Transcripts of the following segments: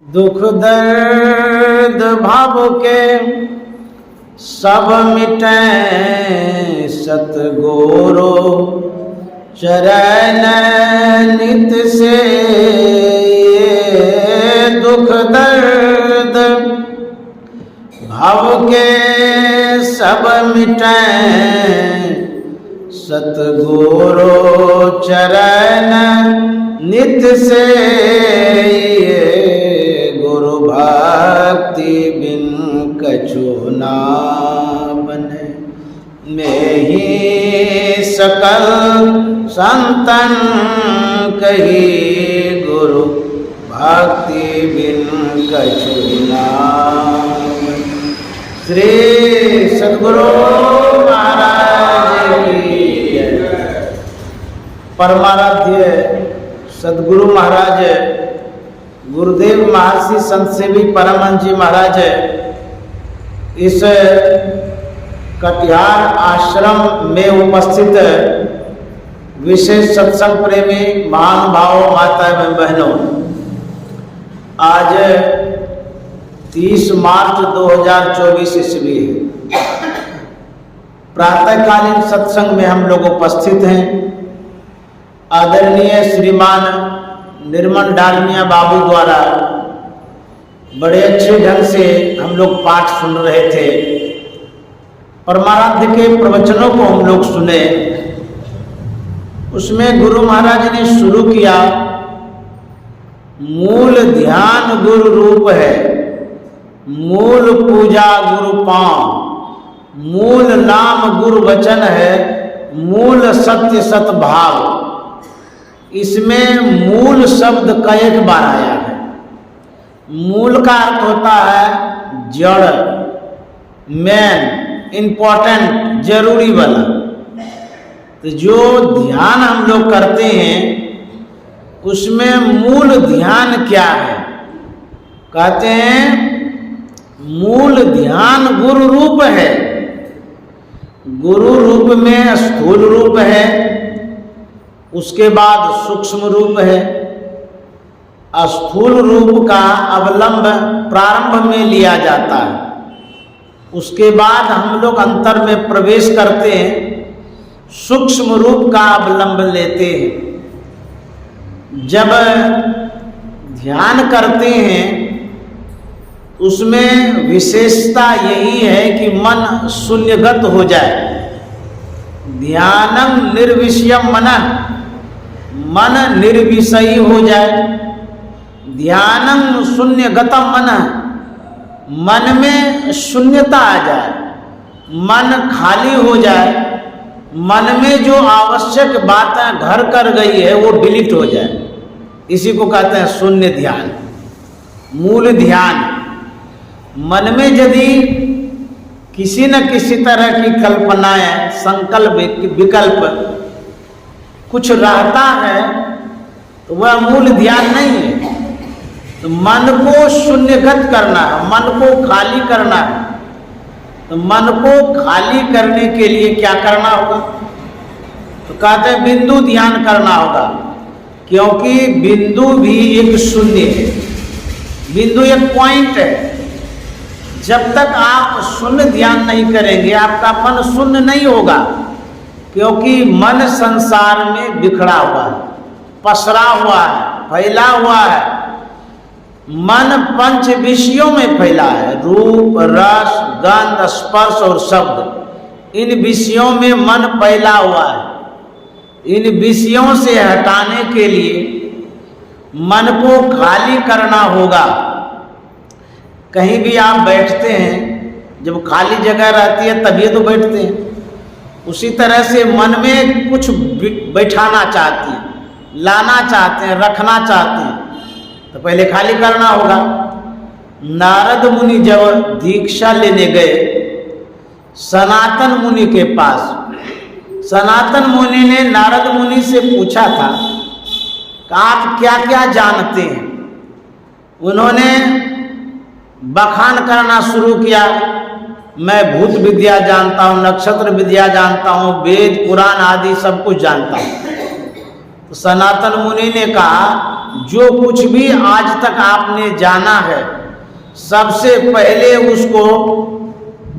दुख दर्द भाव के सब मिटे सतगुरु चरण नित से। दुख दर्द भाव के सब मिटे सतगुरु चरण नित से। गुरु भक्ति बिन कछु ना बने, मैं ही सकल संतन कही। गुरु भक्ति बिन कछु ना बने। श्री सद्गुरु महाराज की जय। परमाराध्य सद्गुरु महाराज गुरुदेव महर्षि संत सेवी परमहंस जी महाराज इस कटिहार आश्रम में उपस्थित विशेष सत्संग प्रेमी महानुभावों, माता एवं बहनों, आज 30 मार्च 2024 ईस्वी है। प्रातःकालीन सत्संग में हम लोग उपस्थित हैं। आदरणीय श्रीमान निर्मल डालमिया बाबू द्वारा बड़े अच्छे ढंग से हम लोग पाठ सुन रहे थे। परमाराध्य के प्रवचनों को हम लोग सुने। उसमें गुरु महाराज ने शुरू किया, मूल ध्यान गुरु रूप है, मूल पूजा गुरु पांव, मूल नाम गुरु वचन है, मूल सत्य सत भाव। इसमें मूल शब्द कई बार आया है। मूल का अर्थ होता है जड़, मेन, इम्पोर्टेंट, जरूरी वाला। तो जो ध्यान हम लोग करते हैं उसमें मूल ध्यान क्या है? कहते हैं मूल ध्यान गुरु रूप है। गुरु रूप में स्थूल रूप है, उसके बाद सूक्ष्म रूप है। स्थूल रूप का अवलंब प्रारंभ में लिया जाता है, उसके बाद हम लोग अंतर में प्रवेश करते हैं, सूक्ष्म रूप का अवलंब लेते हैं। जब ध्यान करते हैं उसमें विशेषता यही है कि मन शून्यगत हो जाए। ध्यानम निर्विषयम मनः, मन निर्विषयी हो जाए। ध्यानम शून्यगतम मनः, मन में शून्यता आ जाए, मन खाली हो जाए। मन में जो आवश्यक बातें घर कर गई है वो डिलीट हो जाए। इसी को कहते हैं शून्य ध्यान, मूल ध्यान। मन में यदि किसी न किसी तरह की कल्पनाएं, संकल्प, विकल्प कुछ रहता है तो वह मूल ध्यान नहीं है। तो मन को शून्यगत करना है, मन को खाली करना है। तो मन को खाली करने के लिए क्या करना होगा? तो कहते हैं बिंदु ध्यान करना होगा, क्योंकि बिंदु भी एक शून्य है। बिंदु एक पॉइंट है। जब तक आप शून्य ध्यान नहीं करेंगे आपका मन शून्य नहीं होगा, क्योंकि मन संसार में बिखरा हुआ है, पसरा हुआ है, फैला हुआ है। मन पंच विषयों में फैला है, रूप, रस, गंध, स्पर्श और शब्द। इन विषयों में मन फैला हुआ है। इन विषयों से हटाने के लिए मन को खाली करना होगा। कहीं भी आप बैठते हैं, जब खाली जगह रहती है तभी तो बैठते हैं। उसी तरह से मन में कुछ बैठाना चाहते हैं, लाना चाहते हैं, रखना चाहते हैं, तो पहले खाली करना होगा। नारद मुनि जब दीक्षा लेने गए सनातन मुनि के पास, सनातन मुनि ने नारद मुनि से पूछा था कि आप क्या क्या जानते हैं। उन्होंने बखान करना शुरू किया, मैं भूत विद्या जानता हूँ, नक्षत्र विद्या जानता हूँ, वेद पुराण आदि सब कुछ जानता हूँ। तो सनातन मुनि ने कहा, जो कुछ भी आज तक आपने जाना है सबसे पहले उसको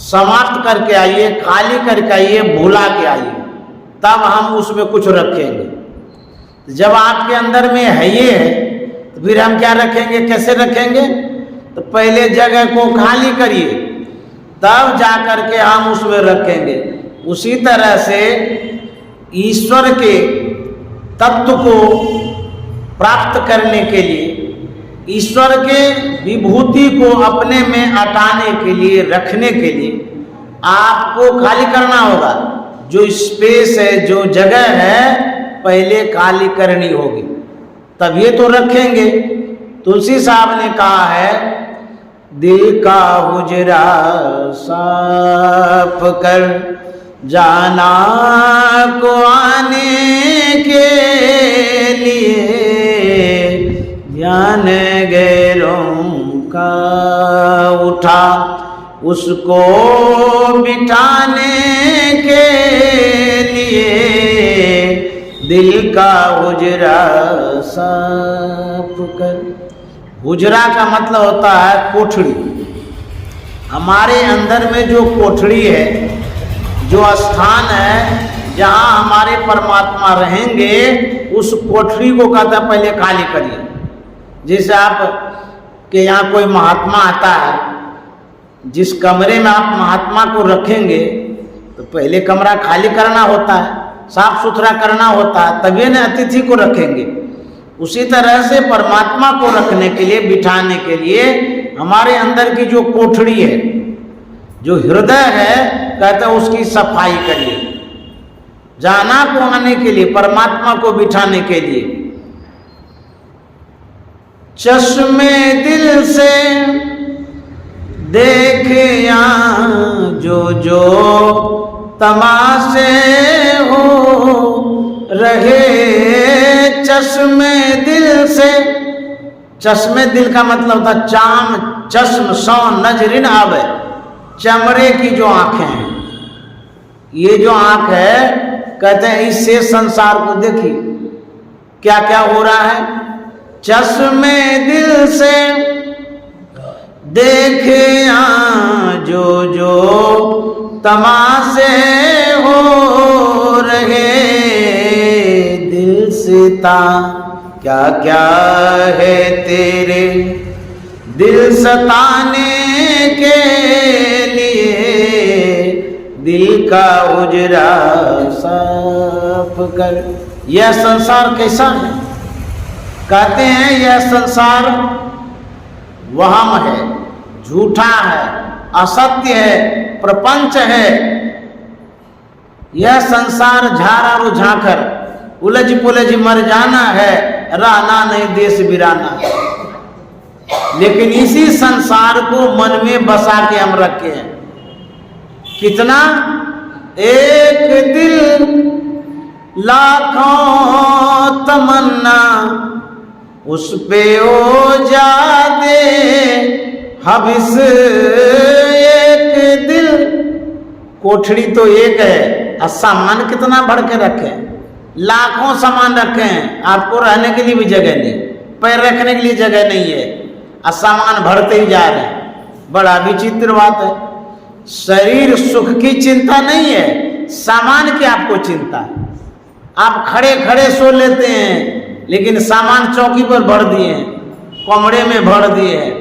समाप्त करके आइए, खाली करके आइए, भुला के आइए, तब हम उसमें कुछ रखेंगे। जब आपके अंदर में है ये है तो फिर हम क्या रखेंगे, कैसे रखेंगे? तो पहले जगह को खाली करिए, तब जा करके हम उसमें रखेंगे। उसी तरह से ईश्वर के तत्व को प्राप्त करने के लिए, ईश्वर के विभूति को अपने में अटाने के लिए, रखने के लिए आपको खाली करना होगा। जो स्पेस है, जो जगह है, पहले खाली करनी होगी, तब ये तो रखेंगे। तुलसी साहब ने कहा है, दिल का हुजरा साफ कर जाना को आने के लिए, ध्यान गैरों का उठा उसको बिठाने के लिए, दिल का हुजरा साफ कर। हुजरा का मतलब होता है कोठड़ी। हमारे अंदर में जो कोठड़ी है, जो स्थान है जहाँ हमारे परमात्मा रहेंगे, उस कोठरी को कहता है पहले खाली करिए। जैसे आप के यहाँ कोई महात्मा आता है, जिस कमरे में आप महात्मा को रखेंगे तो पहले कमरा खाली करना होता है, साफ सुथरा करना होता है, तभी न अतिथि को रखेंगे। उसी तरह से परमात्मा को रखने के लिए, बिठाने के लिए हमारे अंदर की जो कोठड़ी है, जो हृदय है, कहते हैं उसकी सफाई करिए। जाना को आने के लिए, परमात्मा को बिठाने के लिए। चश्मे दिल से देखे जो जो तमाशे हो रहे, चश्मे दिल से। चश्मे दिल का मतलब था चाम, चश्म, सौ नजरिन आवे, चमड़े की जो आंखें हैं। ये जो आंख है, कहते हैं इससे संसार को देखिए क्या क्या हो रहा है। चश्मे दिल से देखे जो जो तमाशे हो रहे, दिल से ता क्या क्या है तेरे दिल सताने के लिए, दिल का उजरा साफ कर। यह संसार कैसा है? कहते हैं यह संसार वहम है, झूठा है, असत्य है, प्रपंच है। यह संसार झारा रुझाकर उलझ पुलझ मर जाना है, रहना नहीं देश बिराना। लेकिन इसी संसार को मन में बसा के हम रखे हैं। कितना? एक दिल लाखों तमन्ना, उस पे ओ जा दे हबिस एक दिल। कोठड़ी तो एक है और सामान कितना भर के रखे हैं, लाखों सामान रखे हैं। आपको रहने के लिए भी जगह नहीं, पैर रखने के लिए जगह नहीं है, और सामान भरते ही जा रहे हैं। बड़ा विचित्र बात है। शरीर सुख की चिंता नहीं है, सामान की आपको चिंता है। आप खड़े खड़े सो लेते हैं, लेकिन सामान चौकी पर भर दिए हैं, कमरे में भर दिए हैं,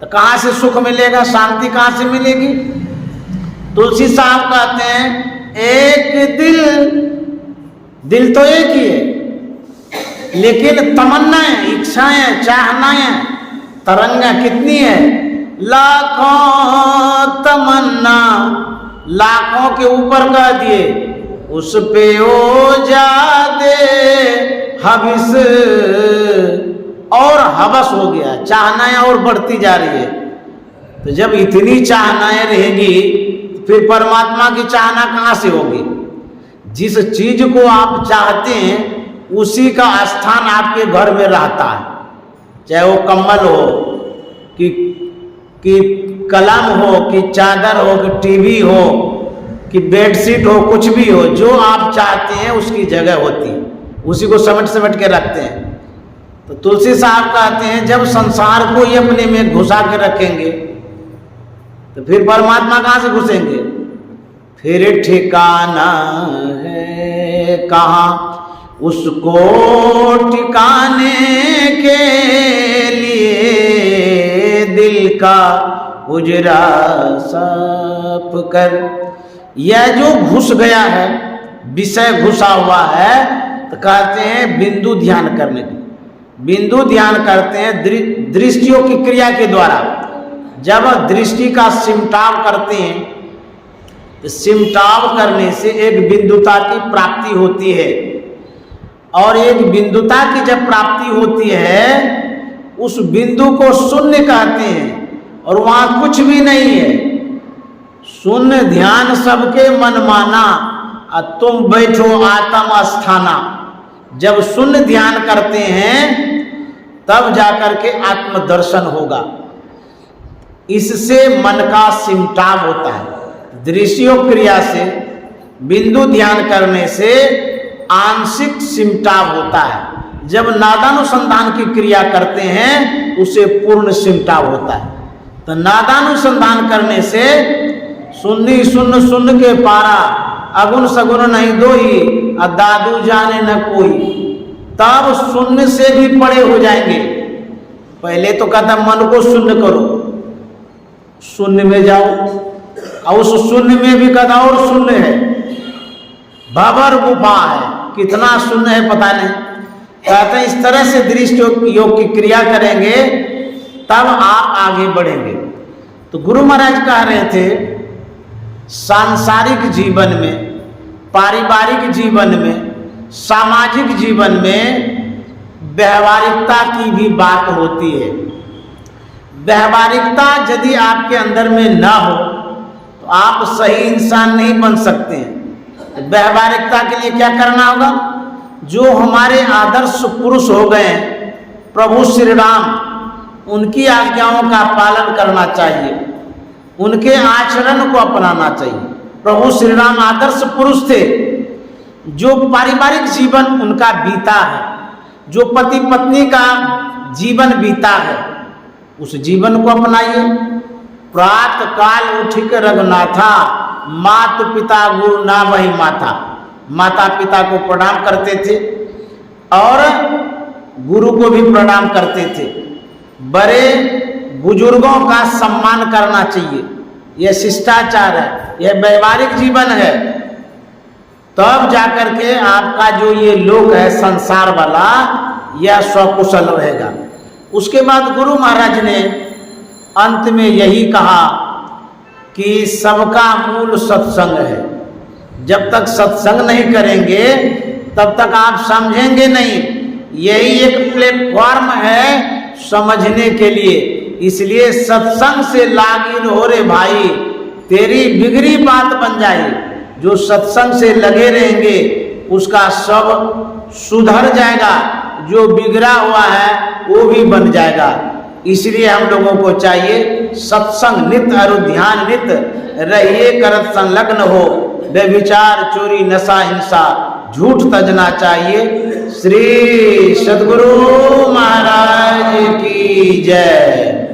तो कहाँ से सुख मिलेगा, शांति कहाँ से मिलेगी? तुलसी साहब कहते हैं एक दिल तो एक ही है, लेकिन तमन्नाएं, इच्छाएं, चाहनाएं, तरंगा कितनी है? लाखों तमन्ना, लाखों के ऊपर कह दिए, उस पे ओ जा दे हबिस, और हवस हो गया, चाहनाएं और बढ़ती जा रही है। तो जब इतनी चाहनाएं रहेगी, फिर परमात्मा की चाहना कहाँ से होगी? जिस चीज को आप चाहते हैं उसी का स्थान आपके घर में रहता है, चाहे वो कम्बल हो कि कलम हो, कि चादर हो, कि टीवी हो, कि बेडशीट हो, कुछ भी हो, जो आप चाहते हैं उसकी जगह होती है, उसी को समेट समेट के रखते हैं। तो तुलसी साहब कहते हैं जब संसार को ही अपने में घुसा के रखेंगे तो फिर परमात्मा कहाँ से घुसेंगे? फिर ठिकाना है कहाँ उसको ठिकाने के लिए दिल का उजरा साफ कर। यह जो घुस गया है, विषय घुसा हुआ है, तो कहते हैं बिंदु ध्यान करने की। बिंदु ध्यान करते हैं दृष्टियों की क्रिया के द्वारा। जब दृष्टि का सिमटाव करते हैं तो सिमटाव करने से एक बिंदुता की प्राप्ति होती है, और एक बिंदुता की जब प्राप्ति होती है उस बिंदु को शून्य कहते हैं, और वहां कुछ भी नहीं है। शून्य ध्यान सबके मन माना, तुम बैठो आत्म अस्थाना। जब शून्य ध्यान करते हैं तब जाकर के आत्मदर्शन होगा। इससे मन का सिमटाव होता है। दृश्यों क्रिया से, बिंदु ध्यान करने से आंशिक सिमटाव होता है। जब नादानुसंधान की क्रिया करते हैं उसे पूर्ण सिमटाव होता है। तो नादानुसंधान करने से सुन्नी सुन्न सुन्न के पारा, अगुन सगुन नहीं दोई, दादू जाने न कोई। तब शून्य से भी परे हो जाएंगे। पहले तो कहता मन को शून्य करो, शून्य में जाओ, और उस शून्य में भी कहता और शून्य है, भंवर गुफा है, कितना शून्य है पता नहीं। कहते इस तरह से दृष्टि योग की क्रिया करेंगे तब आप आगे बढ़ेंगे। तो गुरु महाराज कह रहे थे सांसारिक जीवन में, पारिवारिक जीवन में, सामाजिक जीवन में व्यवहारिकता की भी बात होती है। व्यवहारिकता यदि आपके अंदर में न हो तो आप सही इंसान नहीं बन सकते हैं। व्यवहारिकता के लिए क्या करना होगा? जो हमारे आदर्श पुरुष हो गए प्रभु श्री राम, उनकी आज्ञाओं का पालन करना चाहिए, उनके आचरण को अपनाना चाहिए। प्रभु श्री राम आदर्श पुरुष थे। जो पारिवारिक जीवन उनका बीता है, जो पति पत्नी का जीवन बीता है, उस जीवन को अपनाइए। प्रात काल उठिक रघुनाथा, मात पिता गुरु ना वही माता। माता पिता को प्रणाम करते थे और गुरु को भी प्रणाम करते थे। बड़े बुजुर्गों का सम्मान करना चाहिए, यह शिष्टाचार है, यह व्यवहारिक जीवन है। तब जाकर के आपका जो ये लोक है संसार वाला, यह स्वकुशल रहेगा। उसके बाद गुरु महाराज ने अंत में यही कहा कि सबका मूल सत्संग है। जब तक सत्संग नहीं करेंगे तब तक आप समझेंगे नहीं। यही एक प्लेटफॉर्म है समझने के लिए। इसलिए सत्संग से लागिन हो रे भाई, तेरी बिगड़ी बात बन जाए। जो सत्संग से लगे रहेंगे उसका सब सुधर जाएगा, जो बिगड़ा हुआ है वो भी बन जाएगा। इसलिए हम लोगों को चाहिए सत्संग नित और ध्यान नित रहिए, करत संलग्न हो। व्यभिचार चोरी नशा हिंसा झूठ तजना चाहिए। श्री सद्गुरु महाराज की जय।